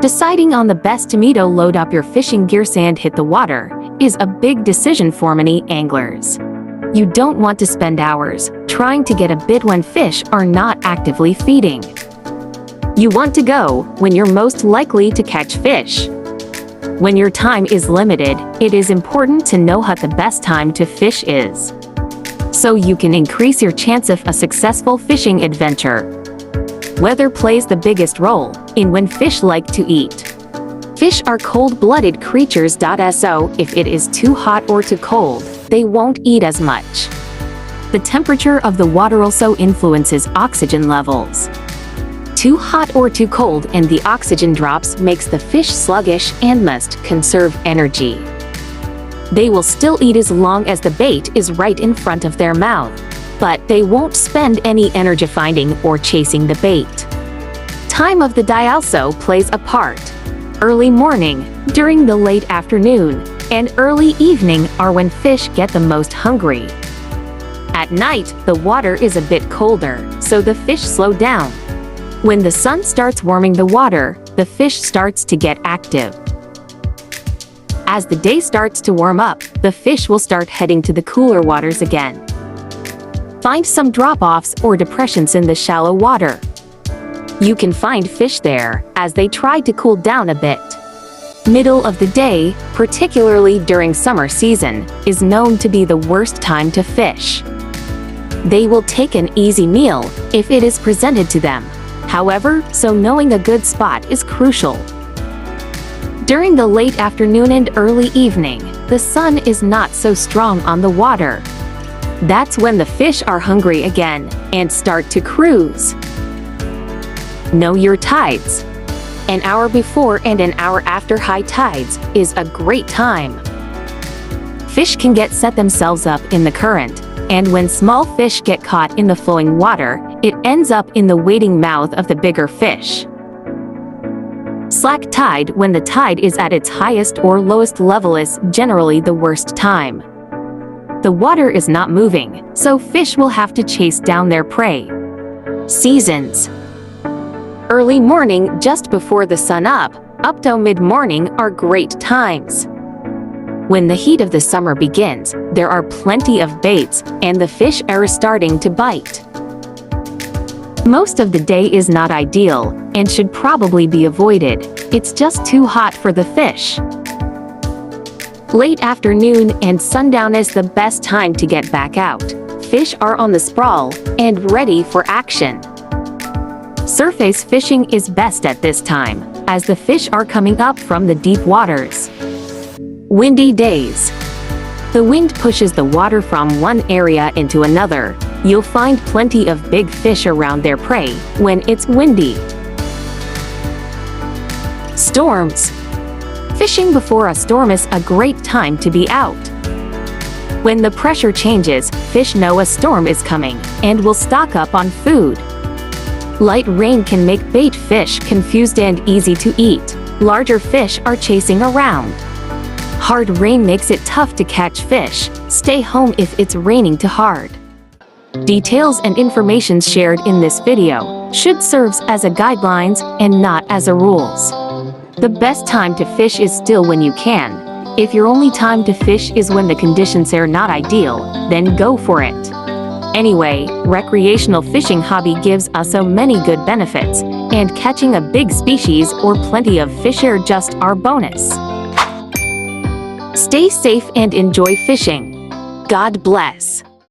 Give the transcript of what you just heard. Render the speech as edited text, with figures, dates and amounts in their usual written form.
Deciding on the best time to load up your fishing gear and hit the water is a big decision for many anglers. You don't want to spend hours trying to get a bit when fish are not actively feeding. You want to go when you're most likely to catch fish. When your time is limited, it is important to know what the best time to fish is, so you can increase your chance of a successful fishing adventure. Weather plays the biggest role in when fish like to eat. Fish are cold-blooded creatures. So if it is too hot or too cold, they won't eat as much. The temperature of the water also influences oxygen levels. Too hot or too cold and the oxygen drops makes the fish sluggish and must conserve energy. They will still eat as long as the bait is right in front of their mouth, but they won't spend any energy finding or chasing the bait. Time of the day also plays a part. Early morning, during the late afternoon, and early evening are when fish get the most hungry. At night, the water is a bit colder, so the fish slow down. When the sun starts warming the water, the fish starts to get active. As the day starts to warm up, the fish will start heading to the cooler waters again. Find some drop-offs or depressions in the shallow water. You can find fish there as they try to cool down a bit. Middle of the day, particularly during summer season, is known to be the worst time to fish. They will take an easy meal if it is presented to them. However, so knowing a good spot is crucial. During the late afternoon and early evening, the sun is not so strong on the water. That's when the fish are hungry again and start to cruise. Know your tides. An hour before and an hour after high tides is a great time. Fish can set themselves up in the current, and when small fish get caught in the flowing water, it ends up in the waiting mouth of the bigger fish. Slack tide, when the tide is at its highest or lowest level, is generally the worst time. The water is not moving, so fish will have to chase down their prey. Seasons. Early morning just before the sun up to mid-morning are great times. When the heat of the summer begins, there are plenty of baits and the fish are starting to bite. Most of the day is not ideal and should probably be avoided. It's just too hot for the fish. Late afternoon and sundown is the best time to get back out. Fish are on the sprawl and ready for action. Surface fishing is best at this time, as the fish are coming up from the deep waters. Windy days. The wind pushes the water from one area into another. You'll find plenty of big fish around their prey when it's windy. Storms. Fishing before a storm is a great time to be out. When the pressure changes, fish know a storm is coming and will stock up on food. Light rain can make bait fish confused and easy to eat. Larger fish are chasing around. Hard rain makes it tough to catch fish. Stay home if it's raining too hard. Details and information shared in this video should serve as a guidelines and not as a rules. The best time to fish is still when you can. If your only time to fish is when the conditions are not ideal, then go for it. Anyway, recreational fishing hobby gives us so many good benefits, and catching a big species or plenty of fish are just our bonus. Stay safe and enjoy fishing. God bless.